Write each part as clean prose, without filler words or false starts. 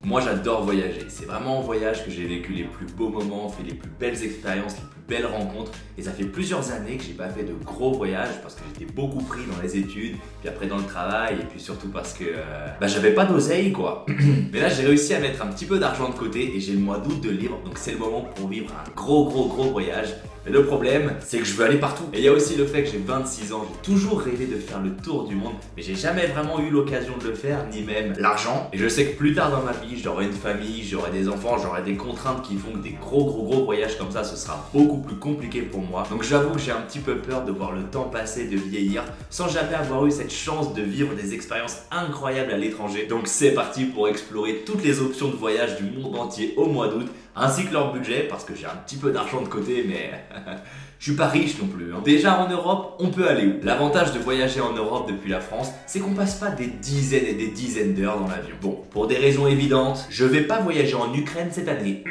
Moi j'adore voyager, c'est vraiment en voyage que j'ai vécu les plus beaux moments, fait les plus belles expériences, les plus belles rencontres. Et ça fait plusieurs années que j'ai pas fait de gros voyages parce que j'étais beaucoup pris dans les études, puis après dans le travail, et puis surtout parce que j'avais pas d'oseille quoi. Mais là j'ai réussi à mettre un petit peu d'argent de côté et j'ai le mois d'août de libre, donc c'est le moment pour vivre un gros voyage. Mais le problème, c'est que je veux aller partout. Et il y a aussi le fait que j'ai 26 ans, j'ai toujours rêvé de faire le tour du monde, mais j'ai jamais vraiment eu l'occasion de le faire, ni même l'argent. Et je sais que plus tard dans ma vie, j'aurai une famille, j'aurai des enfants, j'aurai des contraintes qui font que des gros voyages comme ça, ce sera beaucoup plus compliqué pour moi. Donc j'avoue que j'ai un petit peu peur de voir le temps passer, de vieillir, sans jamais avoir eu cette chance de vivre des expériences incroyables à l'étranger. Donc c'est parti pour explorer toutes les options de voyage du monde entier au mois d'août, ainsi que leur budget, parce que j'ai un petit peu d'argent de côté, mais je suis pas riche non plus. Déjà en Europe, on peut aller où? L'avantage de voyager en Europe depuis la France, c'est qu'on passe pas des dizaines et des dizaines d'heures dans l'avion. Bon, pour des raisons évidentes, je vais pas voyager en Ukraine cette année.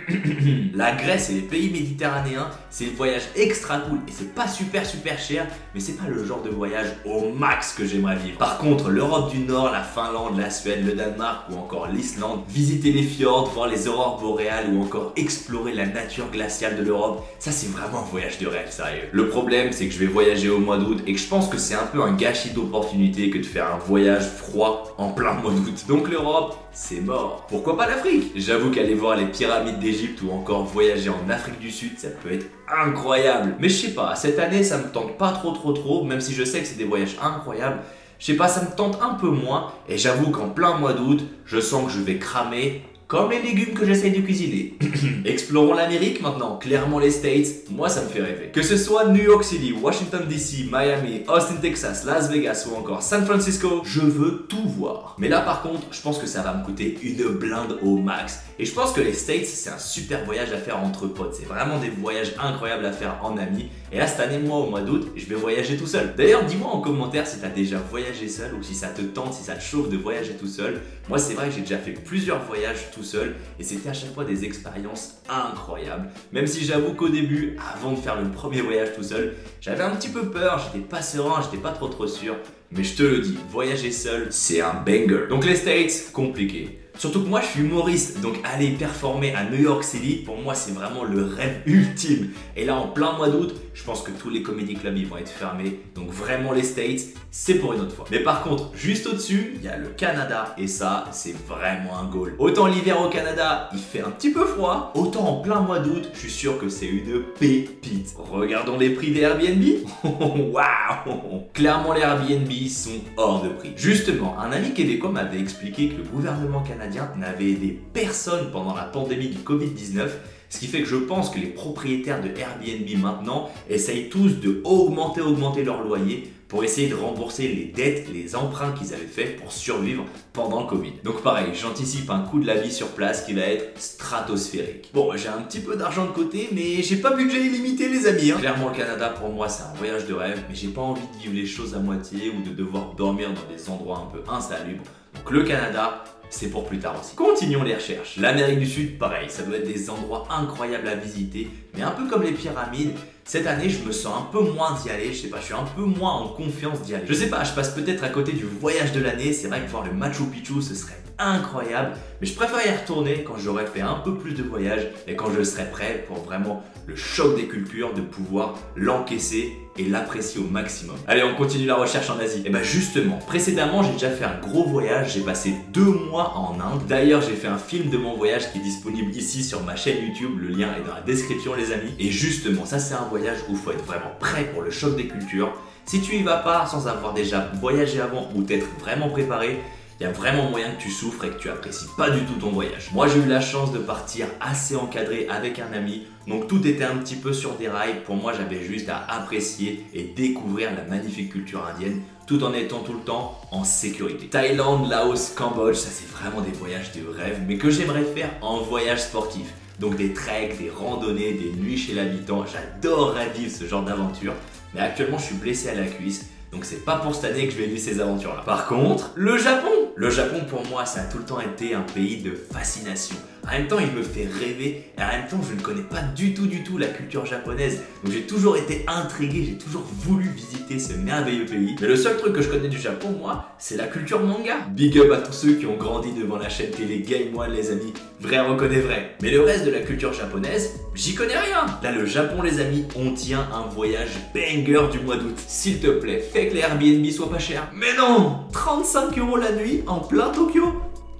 La Grèce et les pays méditerranéens, c'est un voyage extra cool et c'est pas super cher, mais c'est pas le genre de voyage au max que j'aimerais vivre. Par contre, l'Europe du Nord, la Finlande, la Suède, le Danemark ou encore l'Islande, visiter les fjords, voir les aurores boréales ou encore explorer la nature glaciale de l'Europe, ça c'est vraiment un voyage de rêve, sérieux. Le problème c'est que je vais voyager au mois d'août et que je pense que c'est un peu un gâchis d'opportunité que de faire un voyage froid en plein mois d'août. Donc l'Europe, c'est mort. Pourquoi pas l'Afrique? J'avoue qu'aller voir les pyramides d'Égypte ou encore voyager en Afrique du Sud, ça peut être incroyable. Mais je sais pas, cette année ça me tente pas trop, même si je sais que c'est des voyages incroyables. Je sais pas, ça me tente un peu moins et j'avoue qu'en plein mois d'août, je sens que je vais cramer comme les légumes que j'essaye de cuisiner. Explorons l'Amérique maintenant, clairement les States, moi ça me fait rêver. Que ce soit New York City, Washington DC, Miami, Austin Texas, Las Vegas ou encore San Francisco, je veux tout voir. Mais là par contre, je pense que ça va me coûter une blinde au max. Et je pense que les States, c'est un super voyage à faire entre potes. C'est vraiment des voyages incroyables à faire en amis. Et là cette année, moi au mois d'août, je vais voyager tout seul. D'ailleurs, dis-moi en commentaire si t'as déjà voyagé seul ou si ça te tente, si ça te chauffe de voyager tout seul. Moi c'est vrai que j'ai déjà fait plusieurs voyages tout seul et c'était à chaque fois des expériences incroyables. Même si j'avoue qu'au début, avant de faire le premier voyage tout seul, j'avais un petit peu peur, j'étais pas serein, j'étais pas trop sûr. Mais je te le dis, voyager seul, c'est un banger. Donc les States, compliqué. Surtout que moi je suis humoriste, donc aller performer à New York City, pour moi c'est vraiment le rêve ultime. Et là en plein mois d'août, je pense que tous les comedy clubs ils vont être fermés, donc vraiment les States, c'est pour une autre fois. Mais par contre, juste au-dessus, il y a le Canada, et ça c'est vraiment un goal. Autant l'hiver au Canada, il fait un petit peu froid, autant en plein mois d'août, je suis sûr que c'est une pépite. Regardons les prix des Airbnb. Waouh! Clairement les Airbnb sont hors de prix. Justement, un ami québécois m'avait expliqué que le gouvernement canadien n'avait aidé personne pendant la pandémie du Covid-19, ce qui fait que je pense que les propriétaires de Airbnb maintenant essayent tous de augmenter leur loyer pour essayer de rembourser les dettes, les emprunts qu'ils avaient fait pour survivre pendant le Covid. Donc pareil, j'anticipe un coût de la vie sur place qui va être stratosphérique. Bon, j'ai un petit peu d'argent de côté, mais j'ai pas budget illimité les amis. Clairement le Canada pour moi c'est un voyage de rêve, mais j'ai pas envie de vivre les choses à moitié ou de devoir dormir dans des endroits un peu insalubres. Donc le Canada, c'est pour plus tard aussi. Continuons les recherches. L'Amérique du Sud, pareil, ça doit être des endroits incroyables à visiter, mais un peu comme les pyramides, cette année je me sens un peu moins d'y aller, je sais pas, je suis un peu moins en confiance d'y aller. Je sais pas, je passe peut-être à côté du voyage de l'année, c'est vrai que voir le Machu Picchu ce serait incroyable, mais je préfère y retourner quand j'aurai fait un peu plus de voyages et quand je serai prêt pour vraiment le choc des cultures, de pouvoir l'encaisser et l'apprécier au maximum. Allez, on continue la recherche en Asie. Et bah justement, précédemment j'ai déjà fait un gros voyage, j'ai passé 2 mois en Inde. D'ailleurs j'ai fait un film de mon voyage qui est disponible ici sur ma chaîne YouTube, le lien est dans la description les amis. Et justement, ça c'est un voyage où il faut être vraiment prêt pour le choc des cultures. Si tu y vas pas sans avoir déjà voyagé avant ou t'être vraiment préparé, il y a vraiment moyen que tu souffres et que tu apprécies pas du tout ton voyage. Moi j'ai eu la chance de partir assez encadré avec un ami, donc tout était un petit peu sur des rails. Pour moi j'avais juste à apprécier et découvrir la magnifique culture indienne tout en étant tout le temps en sécurité. Thaïlande, Laos, Cambodge, ça c'est vraiment des voyages de rêve, mais que j'aimerais faire en voyage sportif. Donc des treks, des randonnées, des nuits chez l'habitant, j'adorerais vivre ce genre d'aventure, mais actuellement je suis blessé à la cuisse. Donc c'est pas pour cette année que je vais vivre ces aventures-là. Par contre, le Japon pour moi, ça a tout le temps été un pays de fascination. En même temps, il me fait rêver et en même temps, je ne connais pas du tout la culture japonaise. Donc j'ai toujours été intrigué, j'ai toujours voulu visiter ce merveilleux pays. Mais le seul truc que je connais du Japon, moi, c'est la culture manga. Big up à tous ceux qui ont grandi devant la chaîne télé Game One, les amis. Vrai reconnaît vrai. Mais le reste de la culture japonaise, j'y connais rien. Là, le Japon, les amis, on tient un voyage banger du mois d'août. S'il te plaît, fais que les Airbnb soient pas chers. Mais non, 35 € la nuit en plein Tokyo.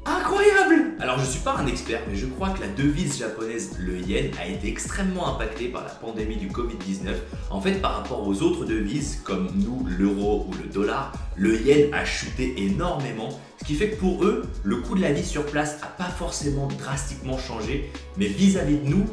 Incroyable! Alors je suis pas un expert, mais je crois que la devise japonaise, le yen, a été extrêmement impactée par la pandémie du Covid-19. En fait, par rapport aux autres devises, comme nous, l'euro ou le dollar, le yen a chuté énormément, ce qui fait que pour eux, le coût de la vie sur place n'a pas forcément drastiquement changé, mais vis-à-vis de nous,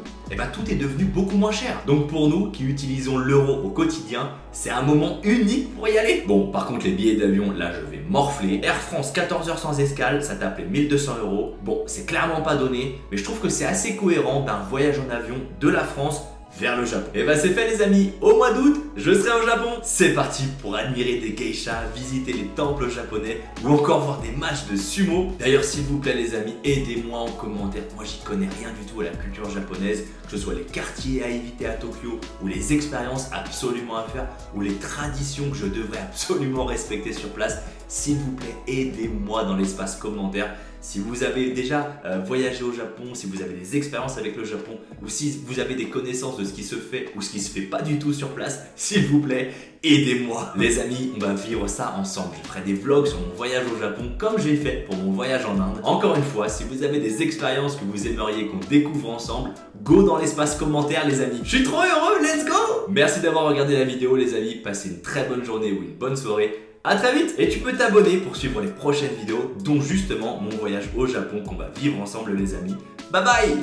tout est devenu beaucoup moins cher. Donc pour nous qui utilisons l'euro au quotidien, c'est un moment unique pour y aller. Bon, par contre les billets d'avion, là je vais morfler. Air France 14 heures sans escale, ça tapait 1200 €. Bon, c'est clairement pas donné, mais je trouve que c'est assez cohérent d'un voyage en avion de la France vers le Japon. Et c'est fait les amis, au mois d'août, je serai au Japon. C'est parti pour admirer des geishas, visiter les temples japonais ou encore voir des matchs de sumo. D'ailleurs s'il vous plaît les amis, aidez-moi en commentaire. Moi j'y connais rien du tout à la culture japonaise, que ce soit les quartiers à éviter à Tokyo ou les expériences absolument à faire ou les traditions que je devrais absolument respecter sur place. S'il vous plaît, aidez-moi dans l'espace commentaire. Si vous avez déjà voyagé au Japon, si vous avez des expériences avec le Japon ou si vous avez des connaissances de ce qui se fait ou ce qui se fait pas du tout sur place, s'il vous plaît, aidez-moi. Les amis, on va vivre ça ensemble. Je ferai des vlogs sur mon voyage au Japon comme j'ai fait pour mon voyage en Inde. Encore une fois, si vous avez des expériences que vous aimeriez qu'on découvre ensemble, go dans l'espace commentaire les amis. Je suis trop heureux, let's go! Merci d'avoir regardé la vidéo les amis, passez une très bonne journée ou une bonne soirée. A très vite et tu peux t'abonner pour suivre les prochaines vidéos dont justement mon voyage au Japon qu'on va vivre ensemble les amis. Bye bye!